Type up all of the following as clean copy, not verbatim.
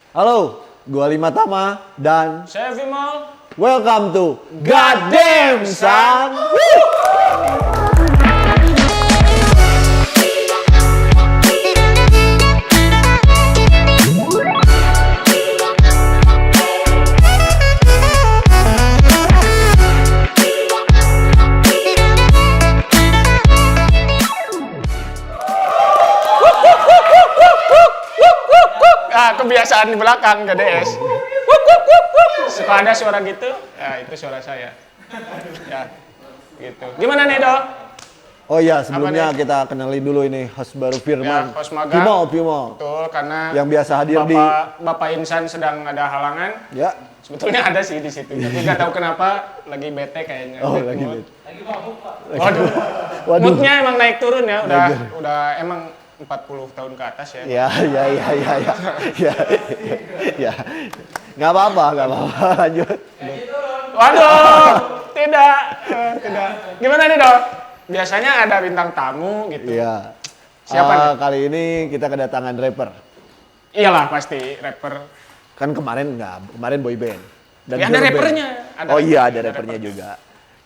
Halo, gua Lima Tama dan Saya Vimal. welcome to Goddamn Son. Kebiasaan di belakang GDS. Suka ada suara gitu, ya itu suara saya. Ya, gitu. Gimana nih, Dok? Oh iya, sebelumnya kita kenali dulu ini host baru Firman. Ya, host magang. Vimal. Betul, karena Yang biasa hadir Bapak Insan sedang ada halangan. Ya. Sebetulnya ada sih di situ, tapi nggak tahu kenapa lagi bete kayaknya. Oh, lagi bete. Lagi mabuk, Pak. Waduh. Moodnya emang naik turun ya, udah emang 40 tahun ke atas ya. Ya. Ya. Nggak apa-apa. Lanjut. Waduh, tidak. Gimana nih, Dok? Biasanya ada bintang tamu gitu. Iya. Siapa nih? Kali ini kita kedatangan rapper. Iyalah pasti rapper. Kan kemarin boy band. Dan Ya, ada girl band. rappernya. Ada rappernya juga.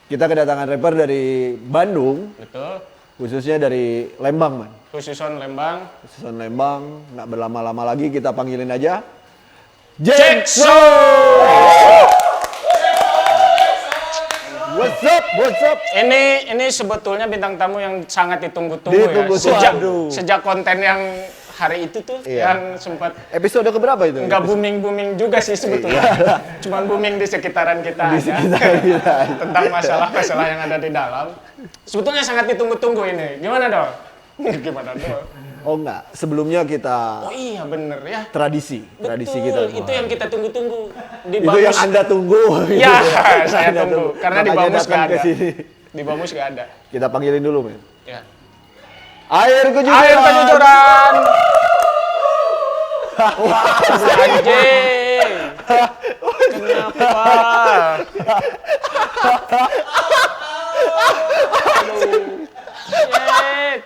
Kita kedatangan rapper dari Bandung, Betul. khususnya dari Lembang, man. Khususon Lembang. Khususan Lembang, nggak berlama-lama lagi kita panggilin aja Jackson. What's up? Ini sebetulnya bintang tamu yang sangat ditunggu-tunggu ya. Sejak konten yang hari itu tuh yang sempat Episode keberapa itu? nggak booming juga sih sebetulnya. Cuman booming di sekitaran kita aja. Tentang masalah-masalah yang ada di dalam. Sebetulnya sangat ditunggu-tunggu ini. Gimana, Dok? Gimana, Dok? Oh enggak, sebelumnya kita Oh iya bener ya. tradisi kita. Itu yang kita tunggu-tunggu. Di Itu yang Anda tunggu. Ya, saya tunggu. Karena di Makanya Bamus nggak datang ada. ke sini. Di Bamus nggak ada. Kita panggilin dulu, men. Ya. Air kejujuran. Air kejujuran. Anjing. Kenapa? Aduh. Shit.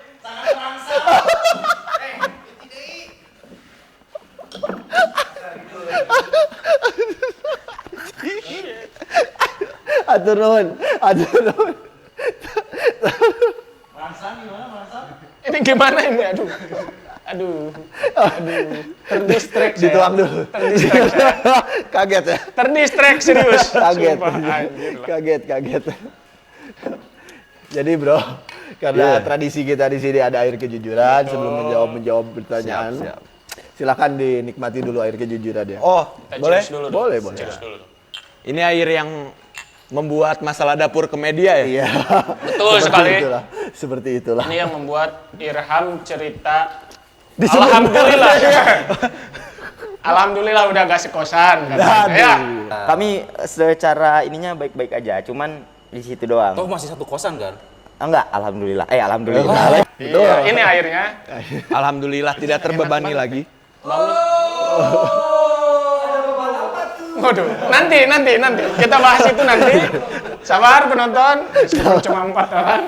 Atur nuhun. Ini gimana ini? Aduh. Terdistract saya. Dituang dulu. Terdistract saya. Kaget ya? Terdistract serius. Kaget. Sumpah, anjir lah. Kaget. Jadi bro, karena tradisi kita di sini ada air kejujuran. Betul. Sebelum menjawab pertanyaan, Siap. Silakan dinikmati dulu air kejujuran ya. Oh, Kita boleh? cheers dulu. Boleh. Cheers dulu. Ini air yang membuat masalah dapur ke media ya? Iya. Betul sekali. Seperti itulah. Ini yang membuat Irham cerita. Disebut Alhamdulillah. Alhamdulillah udah gak sekosan katanya. Ya. Kami secara ininya baik-baik aja, cuman di situ doang. Toh masih satu kosan kan? Enggak, alhamdulillah. Alhamdulillah. Iya, ini airnya. Alhamdulillah tidak terbebani lagi. Waduh, nanti. Kita bahas itu nanti. Sabar penonton, meskipun cuma 4 orang.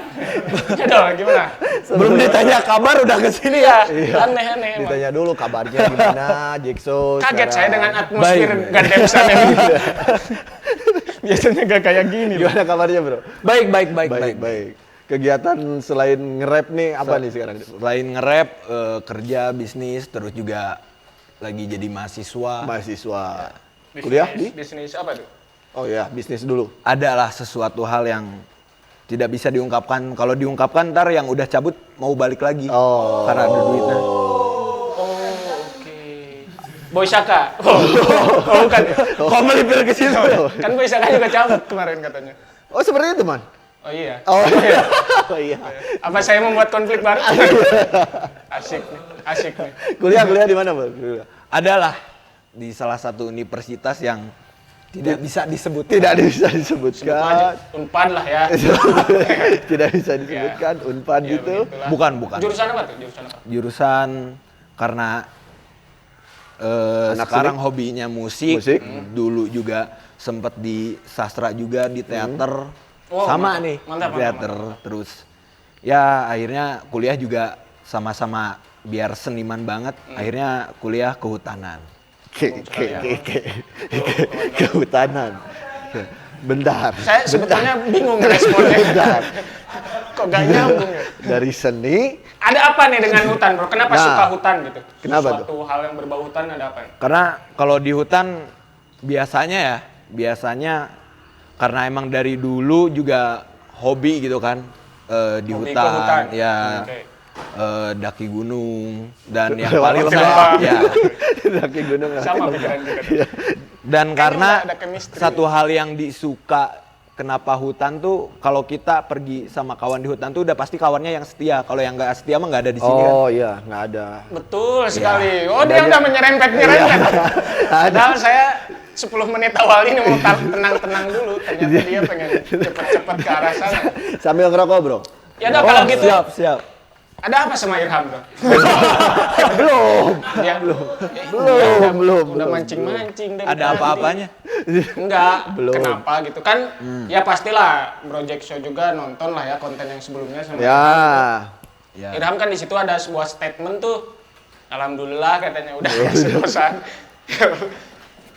Ya dong, gimana? Belum ditanya kabar udah kesini ya. Aneh-aneh emang. Ditanya dulu kabarnya gimana, Jackson. Kaget sekarang. saya dengan atmosfer gademsan yang ini. Biasanya gak kayak gini. Gimana kabarnya bro? Baik. Baik. Kegiatan selain nge-rap nih apa nih sekarang? Selain nge-rap, kerja, bisnis, terus juga lagi jadi mahasiswa. Mahasiswa. Kuliah di? Bisnis apa tuh? Oh ya, bisnis dulu. Adalah sesuatu hal yang tidak bisa diungkapkan. Kalau diungkapkan ntar yang udah cabut mau balik lagi. Oh. Karena ada duitnya. Oke. Boy Saka. Oh, bukan. Kok melipir ke situ? Kan Boy Saka juga cabut kemarin katanya. Oh seperti itu man? Oh iya. Oh iya. Oh iya. Apa saya membuat konflik baru? Asik nih. Kuliah di mana bro? Adalah di salah satu universitas yang tidak bisa disebut. Tidak bisa Sebut aja disebutkan. Unpad lah ya. Tidak bisa disebutkan. Unpad Ya, gitu. begitulah. Bukan. Jurusan apa tuh? Jurusan karena sekarang hobinya musik. Dulu juga sempat di sastra juga, di teater. Sama mantap. nih, Mantap, teater. Terus ya akhirnya kuliah juga sama-sama biar seniman banget. Akhirnya kuliah kehutanan. Kehutanan. Bentar. Saya sebetulnya bingung responnya. Bentar. Kok gak nyambung ya? Dari seni. Ada apa nih dengan hutan, bro? Kenapa Nah, suka hutan gitu? kenapa Suatu hal yang berbau hutan ada apa? Karena kalau di hutan biasanya karena emang dari dulu juga hobi gitu kan di Hobi ke hutan, hutan. ya Oke. daki gunung dan yang Lewat paling lewat. ya Daki gunung. Sama pikiran kita. dan karena ada chemistry. satu hal yang disuka kenapa hutan tuh kalau kita pergi sama kawan di hutan tuh udah pasti kawannya yang setia. Kalau yang nggak setia mah nggak ada di sini kan. Oh iya, nggak ada. Betul sekali. Oh, Ada dia aja. udah menyerempet. Padahal saya 10 menit awal ini mau tenang-tenang dulu. Ternyata dia pengen cepet-cepet ke arah sana. Sambil ngerokok, Bro. Ya udah kalau gitu. Siap. Ada apa sama Irham tuh? Dia Belum. udah mancing-mancing. dari Ada tadi. apa-apanya? Enggak. Belum. Kenapa gitu kan? Ya pastilah Project Show juga nonton lah ya konten yang sebelumnya sama Ya. Ya. Irham kan di situ ada sebuah statement tuh. Alhamdulillah katanya udah kasih kosan.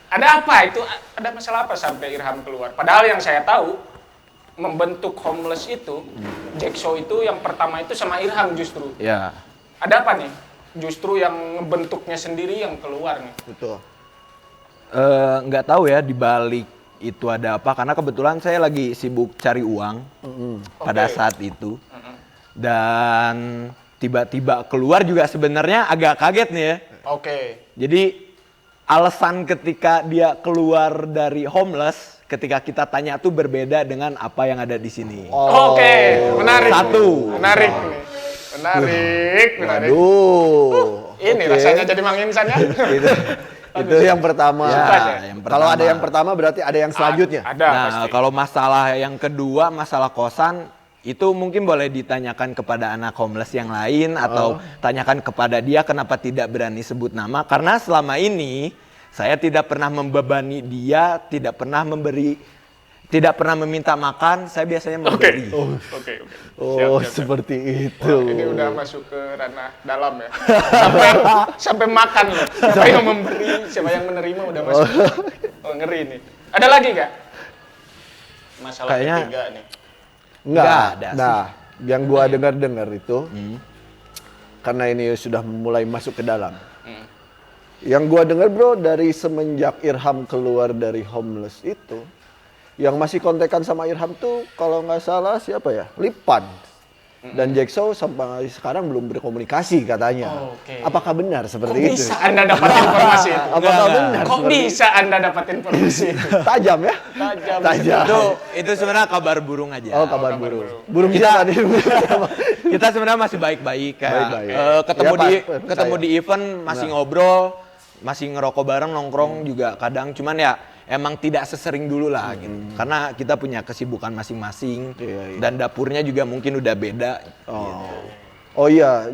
Ada apa itu? Ada masalah apa sampai Irham keluar? Padahal yang saya tahu membentuk Homeless itu, Jackso itu yang pertama itu sama Irham justru. Ya. Ada apa nih? Justru yang ngebentuknya sendiri yang keluar nih. Betul. Nggak tahu ya di balik itu ada apa karena kebetulan saya lagi sibuk cari uang pada Oke. saat itu dan tiba-tiba keluar juga sebenarnya agak kaget nih ya. Oke. Jadi alasan ketika dia keluar dari Homeless ketika kita tanya tuh berbeda dengan apa yang ada di sini. Oke, menarik. Satu. Menarik nih. Menarik. Aduh. Ini Oke. rasanya jadi Mang Insan ya. Itu yang pertama. Ya, yang Kalau ada pertama. yang pertama berarti ada yang selanjutnya. Ada Nah, pasti. kalau masalah yang kedua, masalah kosan, itu mungkin boleh ditanyakan kepada anak homeless yang lain atau tanyakan kepada dia kenapa tidak berani sebut nama. Karena selama ini saya tidak pernah membebani dia, tidak pernah meminta makan, saya biasanya memberi. Oke. Oh, Siap. seperti itu. Wah, ini udah masuk ke ranah dalam ya. Sampai makan loh. Siapa yang memberi, siapa yang menerima udah masuk. Oh, ngeri nih. Ada lagi nggak? Masalah Kayaknya- ketiga nih. Enggak. Nggak ada sih. Nah, yang gua dengar-dengar itu karena ini sudah mulai masuk ke dalam. Yang gua dengar, Bro, dari semenjak Irham keluar dari Homeless itu, yang masih kontekan sama Irham tuh kalau nggak salah siapa ya? Lipan. Dan Jackso sampai sekarang belum berkomunikasi katanya. Oke. Apakah benar Kok seperti itu? bisa Anda dapat informasi itu? Apakah benar? Kok seperti bisa Anda dapat informasi itu? itu? Tajam ya? Tajam. Itu sebenarnya kabar burung aja. Oh, kabar kabar burung. burung. Burung Kita- tadi. Kita sebenarnya masih baik-baik kayak Baik-baik. ketemu Ya, di Pak, ketemu percaya. di event masih ngobrol, masih ngerokok bareng nongkrong juga kadang cuman ya emang tidak sesering dulu lah gitu. Karena kita punya kesibukan masing-masing Iya. dan dapurnya juga mungkin udah beda. Oh iya,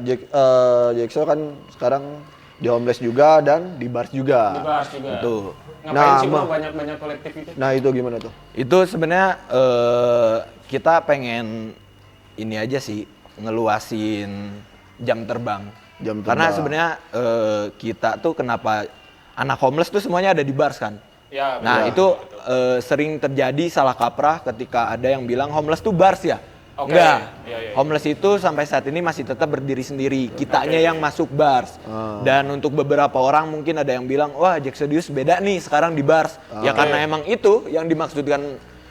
Jackso kan sekarang di Homeless juga dan di Bars juga. Dibahas juga. Tuh. Ngapain Nah, sih bro Bang. banyak-banyak kolektif itu? Nah itu gimana tuh? Itu sebenarnya kita pengen ini aja sih ngeluasin jam terbang. Jam Karena terbang. sebenarnya kita tuh kenapa anak homeless tuh semuanya ada di bars kan. Ya, Nah betul. itu sering terjadi salah kaprah ketika ada yang bilang homeless tuh bars ya. Oke. Enggak. Iya. Homeless itu sampai saat ini masih tetap berdiri sendiri. Kitanya yang masuk bars. Dan untuk beberapa orang mungkin ada yang bilang, wah Jacksodius beda nih sekarang di bars. Ya karena emang itu yang dimaksudkan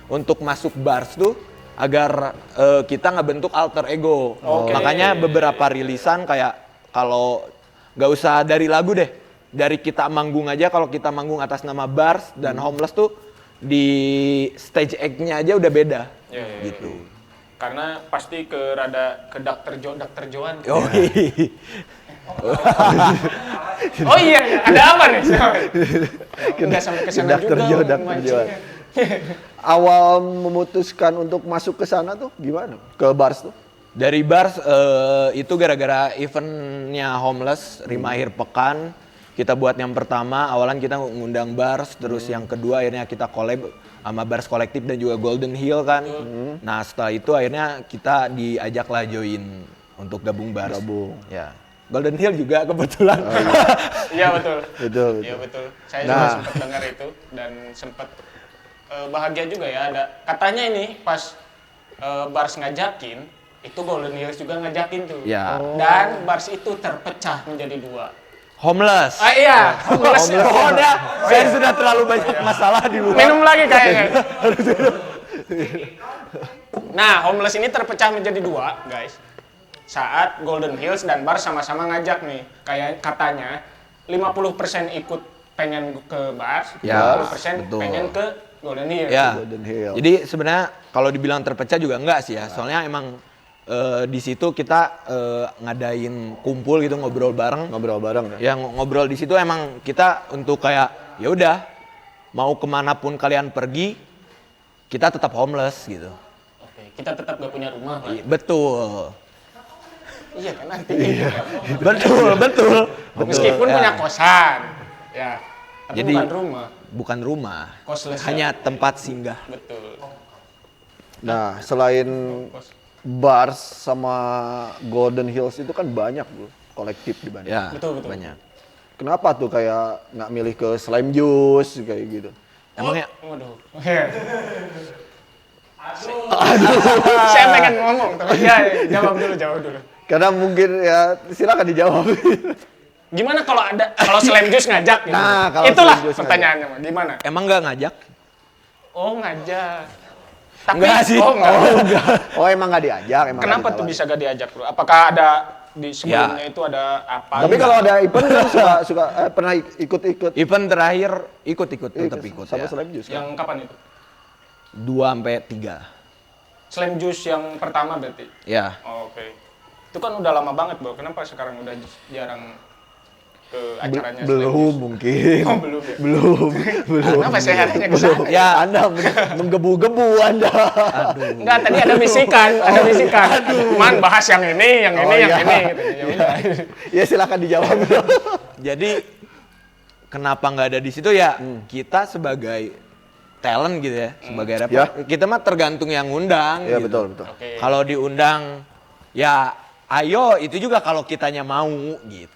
untuk masuk bars tuh agar kita ngebentuk alter ego. Oke. Makanya beberapa rilisan kayak kalau nggak usah dari lagu deh, dari kita manggung aja, kalau kita manggung atas nama bars dan homeless tuh di stage act-nya aja udah beda. Iya. Gitu. Karena pasti ke Dr. Joan. Oh, Oh iya, ada apa nih? Enggak sampai ke sana Dr. juga. Jo, Dr. mancingnya. Awal memutuskan untuk masuk ke sana tuh gimana? Ke Bars tuh? dari bars itu gara-gara eventnya homeless Rima akhir pekan kita buat yang pertama awalan kita ngundang bars terus yang kedua akhirnya kita collab sama bars kolektif dan juga Golden Hill kan. Nah setelah itu akhirnya kita diajak lah join untuk gabung bars. Gabung. Ya. Golden Hill juga kebetulan. Iya betul. Betul. Iya betul. Saya Nah. juga sempat dengar itu dan sempat bahagia juga ya. Ada katanya ini pas Bars ngajakin, itu Golden Hills juga ngajakin tuh. Ya. Dan Bars itu terpecah menjadi 2. Homeless. Iya, homeless. Pokoknya saya sudah terlalu banyak masalah di luar. Minum lagi kayaknya. Nah, homeless ini terpecah menjadi 2, guys. Saat Golden Hills dan Bars sama-sama ngajak nih. Kayak katanya 50% ikut pengen ke Bars, Ya, 50% betul. pengen ke Golden Hills. Ya. Golden Hill. Jadi sebenarnya kalau dibilang terpecah juga enggak sih ya. Soalnya emang di situ kita ngadain kumpul gitu ngobrol bareng. Ngobrol bareng ya. Ya ngobrol di situ emang kita untuk kayak ya udah mau kemanapun kalian pergi kita tetap homeless gitu. Oke, kita tetap gak punya rumah lah. Betul. Iya kan nanti. betul. Meskipun Ya. punya kosan. Ya. Tapi Jadi bukan rumah. bukan rumah. Kosles. Hanya tempat singgah. Betul. Nah, selain Bars sama Golden Hills itu kan banyak bro, kolektif di Bandung. Ya, Betul. banyak. Kenapa tuh kayak nggak milih ke Slime Juice kayak gitu? Emangnya Waduh. Aduh. Saya pengen ngomong tapi ya jawab dulu. Karena mungkin ya silakan dijawab. Gimana kalau Slam Juice ngajak gitu? Nah, kalau itulah Slam Juice pertanyaannya, Mas. Gimana? emang nggak ngajak? Oh, ngajak. Tapi Enggak sih. Oh, enggak. Oh emang nggak diajak? Emang nggak Kenapa tuh ditawarin? bisa gak diajak, Bro? Apakah ada di sebelumnya itu ada apa? Tapi kalau ada event kan suka pernah ikut-ikut Event terakhir tetap ikut sama ya. Slime Juice kan? yang kapan itu? 2 sampai 3. Slam Juice yang pertama berarti. Ya. Oh, oke. Itu kan udah lama banget, Bro. Kenapa sekarang udah jarang ke acaranya Slam Belum Juice? mungkin. Oh, belum ya? Belum. Kenapa saya harinya ke sana? Ya Anda menggebu-gebu Anda. Enggak, tadi ada bisikan, Man, bahas yang ini, yang ini, Oh, yang iya. ini gitu. Ya udah. Ya silakan dijawab. Jadi kenapa nggak ada di situ ya? Kita sebagai talent gitu ya, sebagai rapper, Ya. kita mah tergantung yang ngundang. Ya gitu. betul. Oke. Kalau diundang, ya ayo itu juga kalau kitanya mau gitu.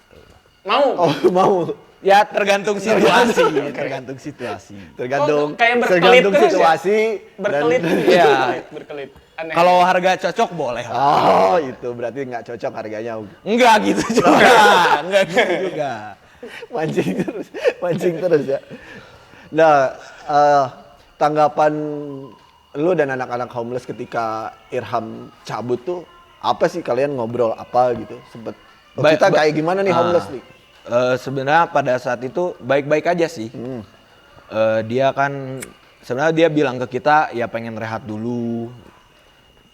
Mau? Oh mau. Ya tergantung situasi, tergantung situasi. Tergantung Oh, kayak berkelit tergantung terus ya? situasi. Berkelit. Iya. Berkelit. Aneh. Kalau harga cocok boleh. Oh itu berarti nggak cocok harganya. Enggak gitu juga, enggak gitu juga. Mancing terus ya. Nah, tanggapan lu dan anak-anak homeless ketika Irham cabut tuh apa sih, kalian ngobrol apa gitu? Sempet kita kayak gimana nih homeless nih? Sebenarnya pada saat itu baik-baik aja sih. Dia kan sebenarnya dia bilang ke kita ya pengen rehat dulu,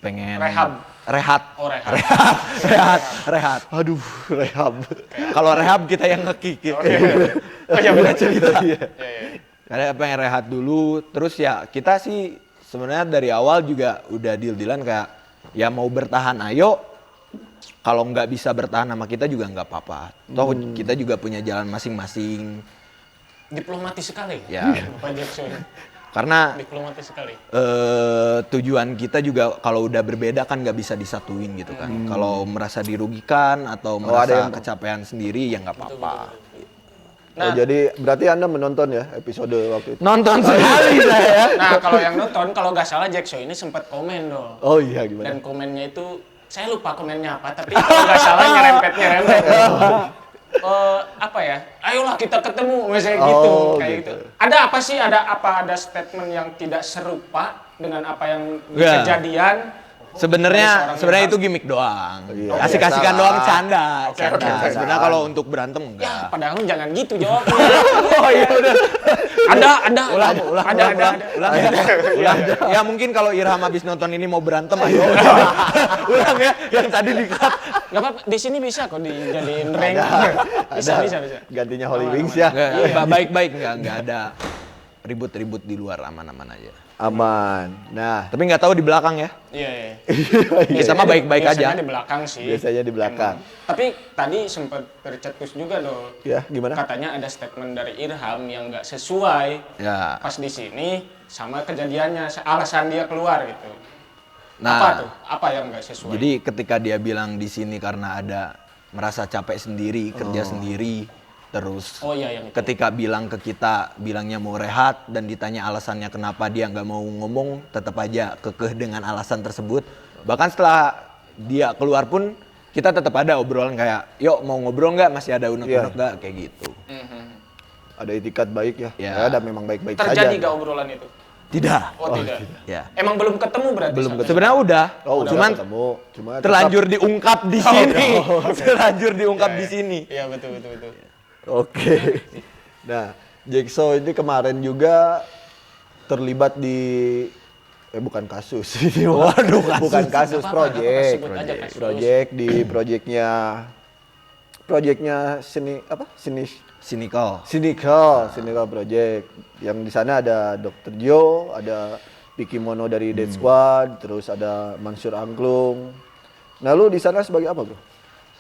pengen rehat. Oh, rehat. rehat. Aduh, rehab. Kalau rehab kita yang ngekick. Oh ya benar cerita. Iya. Karena pengen rehat dulu, terus ya kita sih sebenarnya dari awal juga udah deal-dealan kayak ya mau bertahan ayo, kalau nggak bisa bertahan sama kita juga nggak apa-apa. Toh kita juga punya jalan masing-masing. Diplomatis sekali. Ya. Bapak Jackson. Karena Diplomatis sekali. tujuan kita juga kalau udah berbeda kan nggak bisa disatuin gitu kan. Kalau merasa dirugikan atau Oh, ada merasa yang- kecapean sendiri ya nggak apa-apa. Oh, jadi berarti Anda menonton ya episode waktu itu? Nonton sekali saya. Nah, kalau yang nonton, kalau nggak salah Jackson ini sempat komen dong. Oh iya gimana? Dan komennya itu, saya lupa komennya apa, tapi kalau nggak salah nyerempet. Apa ya? Ayolah kita ketemu, misalnya gitu, Oh, kayak gitu. gitu. Ada apa sih? Ada statement yang tidak serupa dengan apa yang Ya. kejadian? Sebenarnya itu gimmick doang. Iya. Asik-asikan Biasa doang, lah. canda. Oke, canda. oke, oke. Sebenarnya kalau untuk berantem Ya, enggak. padahal jangan gitu jawabnya. Oh iya udah. Ada. Ulang. Ulang. Ya mungkin kalau Irham habis nonton ini mau berantem ayo. Ulang ya yang tadi di-cut. Nggak apa-apa, di sini bisa kok dijadiin ring. Bisa. Gantinya Holy Wings ya. Enggak, baik-baik enggak ada ribut-ribut di luar, aman-aman aja. Aman. Nah, Tapi Tapi nggak tahu di belakang ya. Iya. Kita mah baik-baik Biasanya aja. di belakang sih. biasanya di belakang. Emang. Tapi tadi sempat tercetus juga dong. Ya, gimana? Katanya ada statement dari Irham yang nggak sesuai Ya. pas di sini sama kejadiannya, alasan dia keluar gitu. Apa Nah, tuh? Apa yang nggak sesuai? jadi ketika dia bilang di sini karena ada merasa capek sendiri, kerja sendiri, terus Oh iya yang itu. ketika bilang ke kita bilangnya mau rehat dan ditanya alasannya kenapa dia nggak mau ngomong, tetap aja kekeh dengan alasan tersebut. Bahkan setelah dia keluar pun kita tetap ada obrolan kayak, yuk mau ngobrol nggak, masih ada unek-unek nggak, kayak gitu. Ada itikat baik ya. Ya. Ya, ada memang baik-baik saja. Terjadi gak obrolan itu? Tidak. Oh, tidak. Ya. Emang belum ketemu berarti? Belum sampai sebenarnya udah, Oh, udah cuman ketemu. Cuma terlanjur diungkap di sini. Terlanjur diungkap di sini. Iya betul betul. Oke. Nah, Jekso ini kemarin juga terlibat di bukan kasus ini. Waduh, kasus. Bukan kasus, Nggak apa-apa, project. sebut aja kasus. Project di projectnya sini apa? Cynical Project. Yang di sana ada Dr. Jo, ada Vicky Mono dari Dead Squad, terus ada Mansur Angklung. Nah, lu di sana sebagai apa, Bro?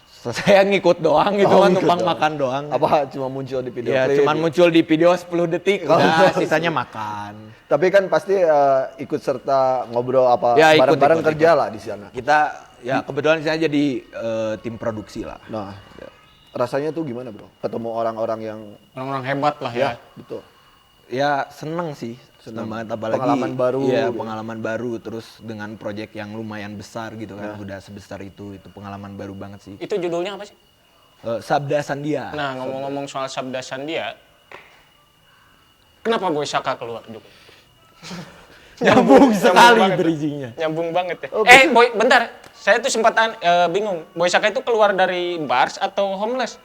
Saya ngikut doang gitu kan, ngikut numpang doang. makan doang. Apa cuma muncul di video Ya, klip? cuman muncul di video 10 detik, udah sisanya makan. Tapi kan pasti ikut serta ngobrol apa Ya, ikut, bareng-bareng ikut, kerja lah di sana. Kita ya kebetulan saya jadi tim produksi lah. Nah, rasanya tuh gimana, Bro? Ketemu orang-orang yang Orang-orang hebat lah ya. betul. Ya seneng sih, seneng banget apalagi Pengalaman baru. Iya, gitu. pengalaman baru terus dengan proyek yang lumayan besar gitu kan, udah sebesar itu pengalaman baru banget sih. Itu judulnya apa sih? Sabda Sandia. Nah ngomong-ngomong soal Sabda Sandia, kenapa Boy Saka keluar juga? Nyambung sekali banget. bridgingnya. Nyambung banget ya. Oh, Boy, bentar. Saya tuh sempat bingung. Boy Saka itu keluar dari bars atau homeless?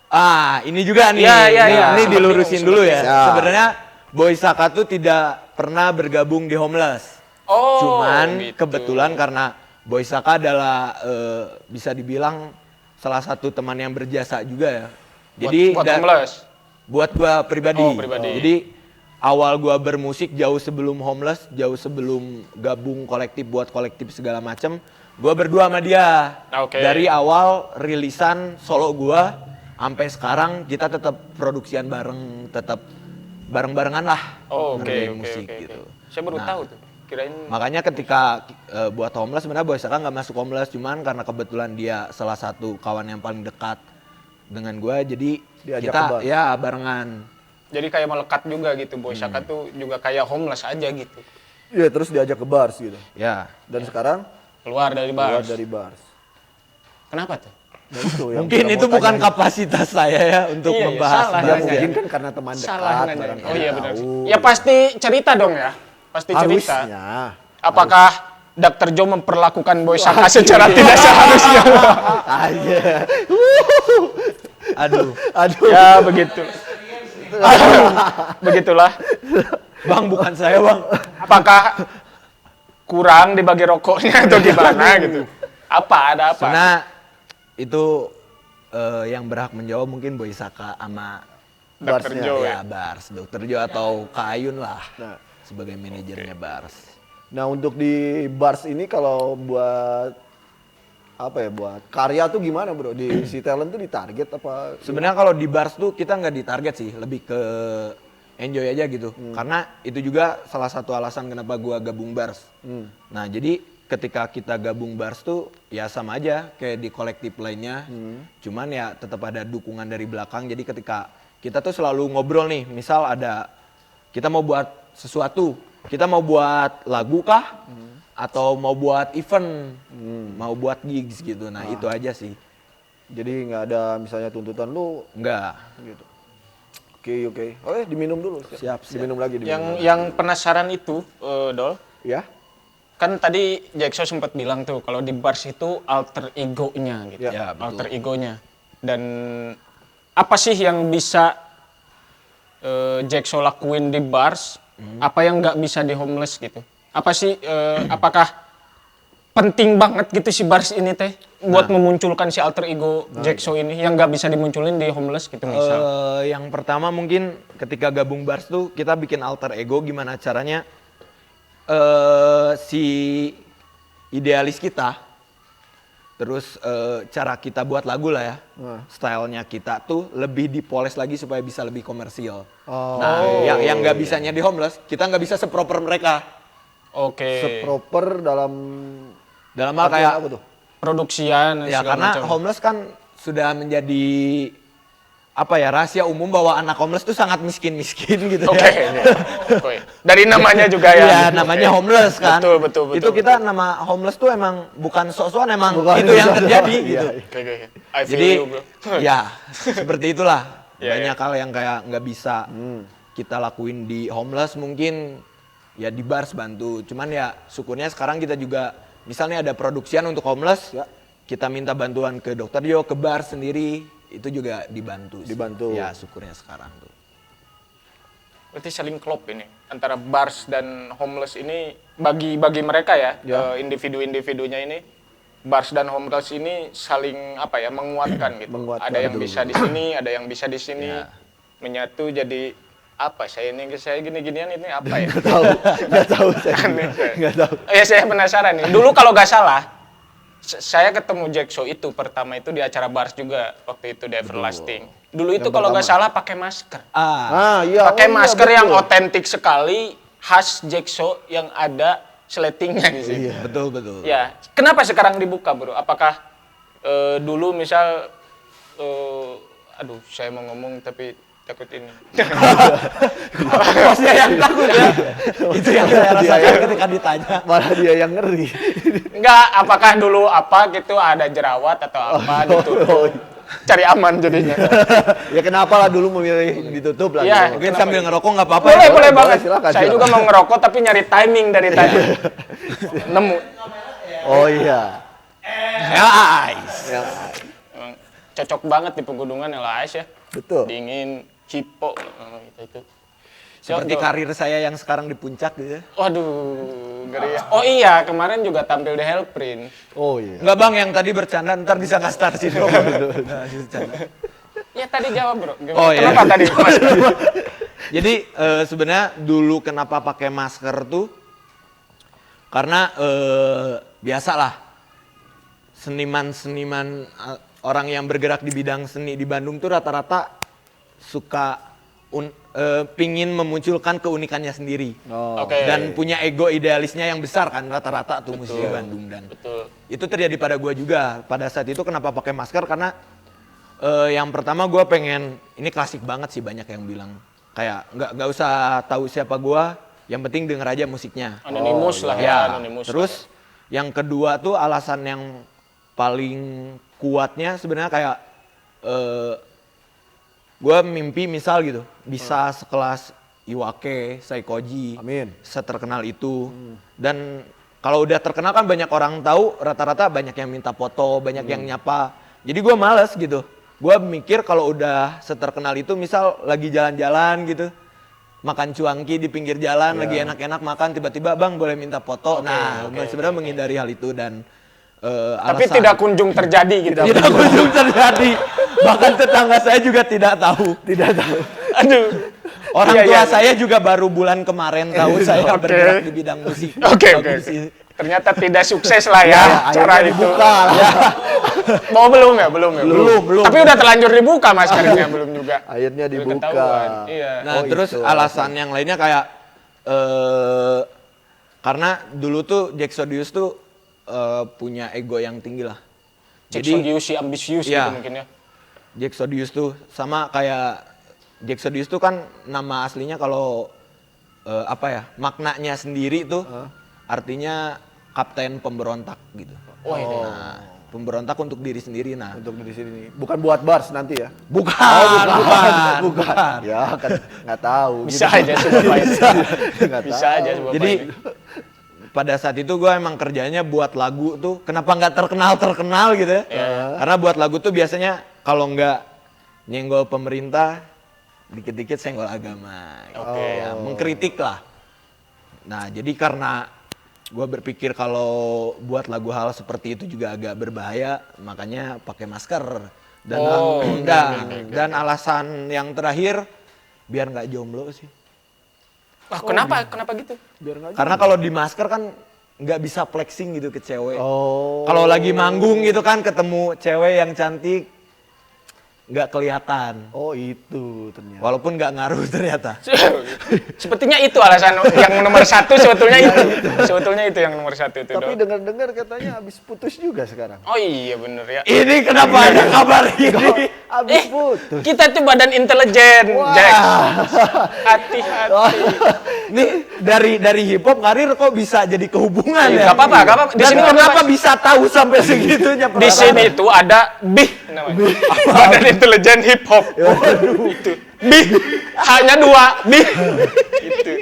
Ah, ini juga nih. Iya, iya, Nah, iya. ini Sempat dilurusin bingung, dulu sempat ya. bingung. Sebenarnya Boy Saka tuh tidak pernah bergabung di Homeless. Oh, Cuman gitu. kebetulan karena Boy Saka adalah bisa dibilang salah satu teman yang berjasa juga ya. Jadi buat homeless. Buat gua pribadi. Oh, pribadi. Jadi awal gua bermusik jauh sebelum Homeless, jauh sebelum gabung kolektif buat kolektif segala macem, gua berdua sama dia. Oke. Dari awal rilisan solo gua sampai sekarang kita tetap produksian bareng, tetap bareng-barengan lah. Oh, oke, ngerjain oke, musik oke, gitu. oke. Saya baru Nah, tahu tuh. Kirain Makanya ketika buat Homeless sebenarnya Boy Saka nggak masuk Homeless, cuman karena kebetulan dia salah satu kawan yang paling dekat dengan gua, jadi Diajak ke kita bar. ya barengan. jadi kayak melekat juga gitu. Boy Saka tuh juga kayak homeless aja gitu. Iya, terus diajak ke bars gitu. Ya, Dan sekarang Keluar dari keluar bars. dari bars. Kenapa tuh? Nah, itu yang mungkin kita itu mau bukan tanya. kapasitas saya ya untuk Iya, iya, membahas salah Ya nanya. mungkin kan karena teman dekat, Salah nanya. barangkali Oh iya benar. tahu. Ya pasti cerita dong ya. Pasti cerita. Harusnya. Apakah Dr. Jo memperlakukan Boy Saka secara tidak seharusnya? Aja. Aduh, Aduh. Ya begitu. Begitulah. Bang bukan saya bang. Apakah kurang dibagi rokoknya atau gimana gitu? Apa? Ada apa? Karena itu yang berhak menjawab mungkin Boy Saka sama Dr. Barsnya, Jo ya ya. Bars, Dr. Jo atau Kak Ayun lah Nah. sebagai manajernya Bars. Nah, untuk di bars ini kalau buat apa ya, buat karya tuh gimana, Bro? Di si talent tuh ditarget apa? Sebenarnya kalau di Bars tuh kita nggak ditarget sih, lebih ke enjoy aja gitu. Karena itu juga salah satu alasan kenapa gua gabung Bars. Nah, jadi ketika kita gabung Bars tuh ya sama aja kayak di kolektif lainnya. Cuman ya tetap ada dukungan dari belakang. Jadi ketika kita tuh selalu ngobrol nih, misal ada kita mau buat sesuatu, kita mau buat lagu kah? Atau mau buat event, mau buat gigs gitu. Nah, itu aja sih. Jadi nggak ada misalnya tuntutan lu Enggak. gitu. Oke. Oh, diminum dulu. Siap. Diminum lagi, diminum. Yang penasaran itu, Dol, Ya? kan tadi Jackson sempat bilang tuh kalau di bars itu alter egonya gitu. Ya, betul. Alter egonya. Dan apa sih yang bisa Jackson lakuin di bars? Apa yang nggak bisa di homeless gitu? Apa sih? Apakah penting banget gitu si bars ini teh buat memunculkan si alter ego Jackson ini yang nggak bisa dimunculin di homeless gitu misal? Yang pertama mungkin ketika gabung Bars tuh kita bikin alter ego gimana caranya si idealis kita, terus cara kita buat lagu lah ya, stylenya kita tuh lebih dipoles lagi supaya bisa lebih komersial. Nah, yang nggak bisanya di homeless, kita nggak bisa seproper mereka. Oke. Seproper dalam Dalam hal artian kayak apa tuh? Produksian dan ya segala karena macam. homeless kan sudah menjadi apa ya, rahasia umum bahwa anak homeless tuh sangat miskin-miskin gitu Oke, ya. oke. Dari namanya juga ya. Iya, namanya homeless kan. Betul. Itu kita nama homeless tuh emang bukan sok-sokan, emang Bukan itu yang sok-sokan. terjadi Iya, gitu. Oke. I feel Jadi you, bro. ya seperti itulah. Iya, Banyak hal yang kayak nggak bisa kita lakuin di homeless, mungkin ya di bars bantu. Cuman ya syukurnya sekarang kita juga misalnya ada produksian untuk homeless, Ya. kita minta bantuan ke dokter Dio, ke bar sendiri, itu juga dibantu. sih. Dibantu. Ya syukurnya sekarang tuh. Berarti saling klop ini antara bars dan homeless ini bagi mereka ya, individu-individunya ini, bars dan homeless ini saling apa ya, menguatkan gitu. Menguatkan, Ada yang betul. bisa di sini, ada yang bisa di sini, Ya. menyatu jadi apa? Saya gini-ginian ini apa ya? Nggak tahu saya. Aneh, saya. Nggak tahu. Ya saya penasaran nih. Dulu kalau nggak salah, saya ketemu Jackso itu pertama itu di acara bars juga waktu itu di Everlasting. Dulu itu kalau nggak salah pakai masker. Iya. Pakai oh iya, masker yang betul. otentik sekali, khas Jackso yang ada sletingnya di sini. Iya. Betul. Ya, kenapa sekarang dibuka, Bro? Apakah dulu misal aduh, saya mau ngomong tapi takut ini. Bosnya yang takut ya. Itu yang saya rasakan ketika ditanya. Malah dia yang ngeri. Enggak, apakah dulu apa gitu ada jerawat atau apa ditutup? Cari aman jadinya. Ya kenapa lah dulu memilih ditutup lah. Iya. gitu. Mungkin sambil ngerokok nggak apa-apa. Boleh, ya? boleh banget. silakan, Saya silakan. juga mau ngerokok tapi nyari timing dari tadi. Nemu. Oh iya. Guys. Ya, Emang cocok banget di pegunungan LAS ya. betul. Dingin, cipo, itu. Seperti Siap, Bro. karir saya yang sekarang di puncak gitu. Waduh, ngeri ya. Oh iya, kemarin juga tampil di Hellprint. Oh iya. Enggak bang, yang tadi bercanda ntar bisa nggak start syndrome. Nah, bercanda. Ya tadi jawab, Bro. Gimana? Oh, iya. Kenapa tadi? Mas? Jadi sebenarnya dulu kenapa pakai masker tuh karena biasalah seniman-seniman orang yang bergerak di bidang seni di Bandung tuh rata-rata suka pingin memunculkan keunikannya sendiri. Oh. Oke. Dan punya ego idealisnya yang besar kan rata-rata tuh musisi Bandung, dan Betul. itu terjadi pada gua juga pada saat itu. Kenapa pakai masker? Karena yang pertama gua pengen, ini klasik banget sih, banyak yang bilang kayak nggak usah tahu siapa gua, yang penting denger aja musiknya. Anonymous lah ya, Ya, anonymous. terus yang kedua tuh alasan yang paling kuatnya sebenarnya kayak gue mimpi misal gitu bisa sekelas Iwake, Saikoji, Amin. seterkenal itu. Dan kalau udah terkenal kan banyak orang tahu, rata-rata banyak yang minta foto, banyak yang nyapa. Jadi gue males gitu. Gue mikir kalau udah seterkenal itu, misal lagi jalan-jalan gitu, makan cuangki di pinggir jalan, lagi enak-enak makan, tiba-tiba bang boleh minta foto. Sebenarnya menghindari hal itu, dan Tapi alasan- tidak kunjung terjadi gitu. tidak kunjung terjadi. Bahkan tetangga saya juga tidak tahu. Tidak tahu. Aduh. Orang Iya, tua iya. saya juga baru bulan kemarin tahu saya Oke. bergerak di bidang musik. Oke. Bagus sih. Ternyata tidak sukses lah ya, Ya, cara akhirnya itu. dibuka lah. Ya. Mau belum ya? Belum. Belum. Tapi udah terlanjur dibuka maskernya, belum juga. Akhirnya Udah dibuka. ketahuan. Iya. Nah, Oh, terus itu alasan yang lainnya kayak karena dulu tuh Jacksodius tuh punya ego yang tinggi lah. Jadi si ambisius Iya. gitu mungkin ya. Jacksodius tuh sama kayak Jacksodius tuh kan nama aslinya kalau maknanya sendiri tuh artinya kapten pemberontak gitu. Wah, ini. Nah, pemberontak untuk diri sendiri. Nah, Untuk di sini. Bukan buat bars nanti ya. bukan. Bukan. Ya kan nggak tahu. Bisa gitu. aja sih Bapak ini. Nggak Bisa tahu. aja sih Bapak Jadi ini. pada saat itu gue emang kerjanya buat lagu tuh, kenapa nggak terkenal gitu ya? Karena buat lagu tuh biasanya kalau nggak nyenggol pemerintah, dikit-dikit senggol agama. Oke. Ya, mengkritik lah. Nah jadi karena gue berpikir kalau buat lagu hal seperti itu juga agak berbahaya, makanya pakai masker. Dan Oh, dan alasan yang terakhir biar nggak jomblo sih. Wah, kenapa gitu? Biar nggak Karena kalau di masker kan nggak bisa flexing gitu ke cewek. Oh. Kalau lagi manggung gitu kan ketemu cewek yang cantik, nggak kelihatan. Oh itu ternyata. Walaupun nggak ngaruh ternyata. Sepertinya itu alasan yang nomor satu sebetulnya itu. Sebetulnya itu yang nomor satu itu. Tapi Dok. dengar-dengar katanya habis putus juga sekarang. Oh iya bener ya. Ini kenapa ada kabar ini? Habis putus. Kita tuh badan intelijen, Jack. Hati-hati. Nih dari hip hop karir kok bisa jadi kehubungan ya? Gak apa-apa, gak apa-apa. Di Dan sini kenapa bisa tahu sampai segitunya? Di sini tuh ada BIH namanya. Badan Intelijen Hip Hop. Itu. BIH. Hanya 2, BIH. Itu.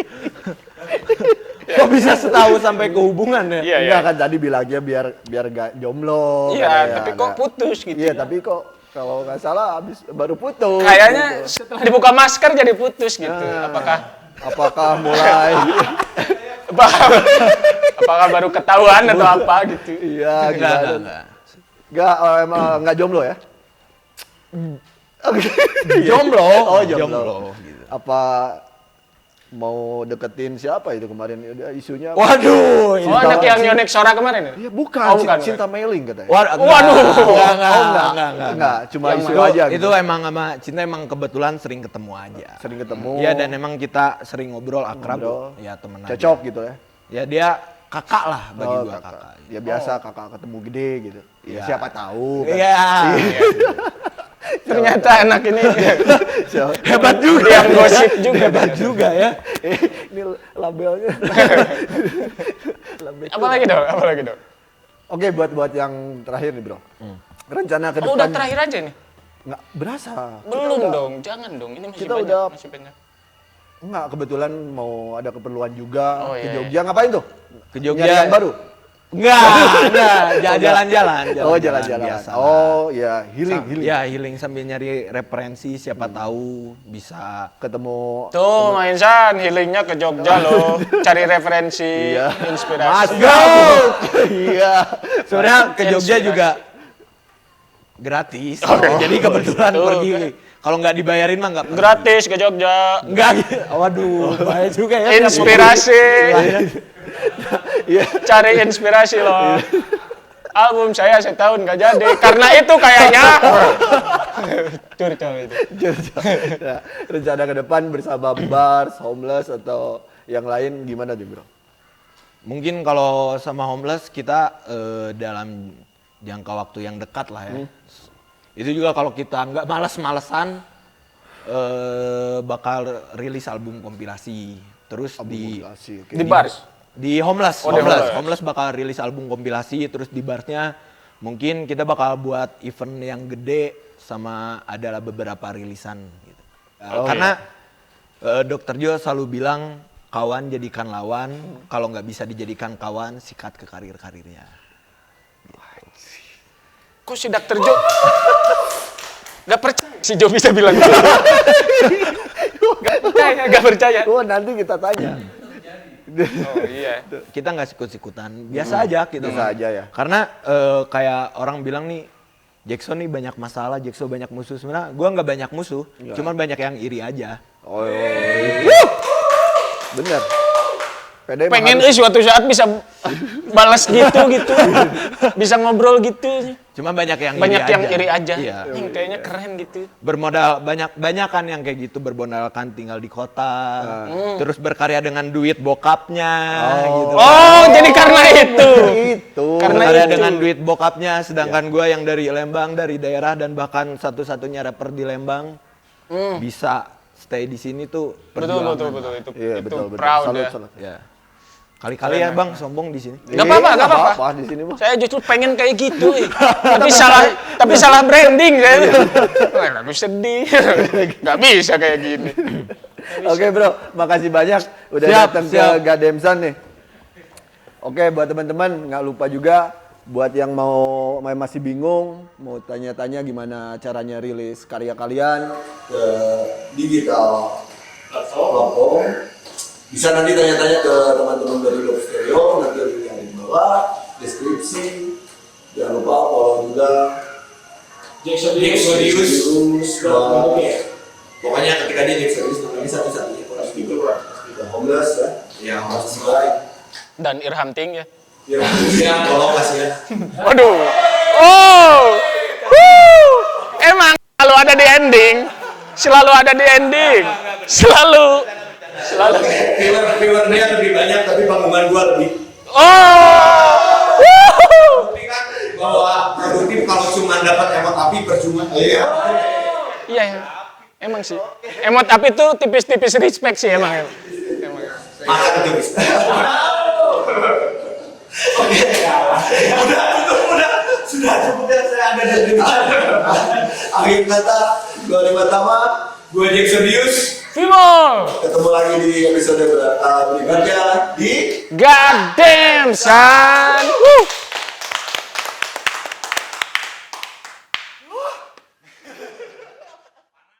Kok bisa tahu sampai kehubungan ya? Iya, iya. Enggak kan tadi bilangnya biar gak jomblo. Iya, katanya. tapi kok putus gitu. Iya, tapi kok kalau nggak salah habis baru putus. Kayaknya gitu. setelah dibuka masker jadi putus gitu. Apakah mulai Apakah baru ketahuan atau apa gitu? iya gimana? Enggak. Enggak, emang nggak jomblo ya? Jomblo. Oh, jomblo. Gitu. Apa mau deketin siapa itu kemarin? Udah isunya. Waduh. Oh, anak yang Yonek Sora kemarin ya? Iya, bukan. Oh, bukan, Cinta Mailing katanya. Waduh. Enggak. Cuma Yang isu Itu, aja. itu gitu. emang sama Cinta emang kebetulan sering ketemu aja. Sering ketemu. Iya dan emang kita sering ngobrol akrab. Ngobrol. Ya temen aja. Cocok gitu ya. Ya dia kakak lah bagi Oh, gua kakak. Ya biasa kakak ketemu gede gitu. Ya, Iya. siapa tahu. Kan. Iya. Ternyata anak ini Hebat juga. yang gosip juga. Hebat juga ya. Ini labelnya. Apalagi dong? Oke, buat yang terakhir nih, Bro. Rencana ke Oh, depan. udah terakhir aja nih? Nggak berasa. Belum dong, jangan dong. Ini masih Kita banyak, udah- masih banyak. Enggak, kebetulan mau ada keperluan juga Oh, ke iya, Jogja. Ngapain tuh? Ke Jogja. Nyari yang baru? Enggak. Jalan-jalan. Oh, jalan-jalan. Biasa. Oh, ya, healing. Ya healing sambil nyari referensi siapa tahu bisa Ketemu Tuh, Main San, healingnya ke Jogja loh. Cari referensi, Iya. inspirasi. Iya. sebenarnya ke Jogja Inspirasi. juga gratis. Jadi kebetulan Tuh. pergi. Kalau nggak dibayarin mah nggak pergi. Gratis ke Jogja. Enggak. Waduh, bahaya juga ya. Inspirasi. Iya. Cari inspirasi loh. Album saya setahun nggak jadi. Karena itu kayaknya. Curcol itu. Nah, rencana ke depan bersama Bars, Homeless atau yang lain gimana nih, Bro? Mungkin kalau sama Homeless kita dalam jangka waktu yang dekat lah ya. Itu juga kalau kita nggak males-malesan bakal rilis album kompilasi. Terus Kompilasi, oke. Di Bars. di Homeless, Oh, di Homeless. Homeless. Homeless bakal rilis album kompilasi. Terus di Barsnya mungkin kita bakal buat event yang gede sama adalah beberapa rilisan gitu. Karena Dr. Jo selalu bilang kawan jadikan lawan, kalau nggak bisa dijadikan kawan sikat ke karir-karirnya. Kok si Dr. Jo? Gak percaya si Jo bisa bilang gitu. Gak percaya. Oh, nanti kita tanya. Oh iya. Kita nggak sikut-sikutan, biasa aja gitu. Biasa aja ya. Karena kayak orang bilang nih, Jackson nih banyak masalah, Jackson banyak musuh. Sebenarnya gua nggak banyak musuh, cuman banyak yang iri aja. Oh, bener. Pede mah Pengen harus- suatu saat bisa balas gitu. Bisa ngobrol gitu. Cuma banyak yang Banyak iri yang aja. iri aja. Iya. Kayaknya keren gitu. Bermodal banyak kan yang kayak gitu bermodalkan tinggal di kota, terus berkarya dengan duit bokapnya gitu. Oh, jadi karena itu. Itu. Karena Berkarya itu. dengan duit bokapnya, sedangkan gua yang dari Lembang, dari daerah dan bahkan satu-satunya rapper di Lembang bisa stay di sini tuh perjuangan. Betul. Itu, Iya, itu betul. proud Salut, ya. salut. Ya. Kali-kali ya Bang sombong di sini. Gak apa-apa, gak apa-apa. Apa di sini mah. Saya justru pengen kayak gitu. tapi salah branding saya. Wah, aku sedih. Gak bisa kayak gini. Oke, Bro, makasih banyak udah Siap, datang siap. ke Gademsan nih. Oke, buat teman-teman nggak lupa juga buat yang mau masih bingung, mau tanya-tanya gimana caranya rilis karya kalian ke digital platform. Bisa nanti tanya-tanya ke teman-teman dari Love Stereo, nanti linknya ada di bawah, deskripsi. Jangan lupa follow juga Jacksonius. Pokoknya ketika dia Jacksonius namanya satu-satunya orang itu Homeless ya. Ya, harus subscribe. Dan Irham Ting ya. Ya, tolong kasih ya. Waduh. Oh. Emang kalau ada di ending. Selalu ada di ending. Selalu. Viewernya lebih banyak tapi panggungan gua lebih. Oh. Tapi kan bahwa produktif kalau cuma dapat emot api percuma. Iya. Iya, emang sih. Emot api itu tipis-tipis respect sih emang. Makan itu bisa. Oke, udah. Sudah cukup ya, saya ada dari akhir kata, gue Ari Matama, gue Jack Serius. Vimo. Ketemu lagi di episode berikutnya di God damn, son.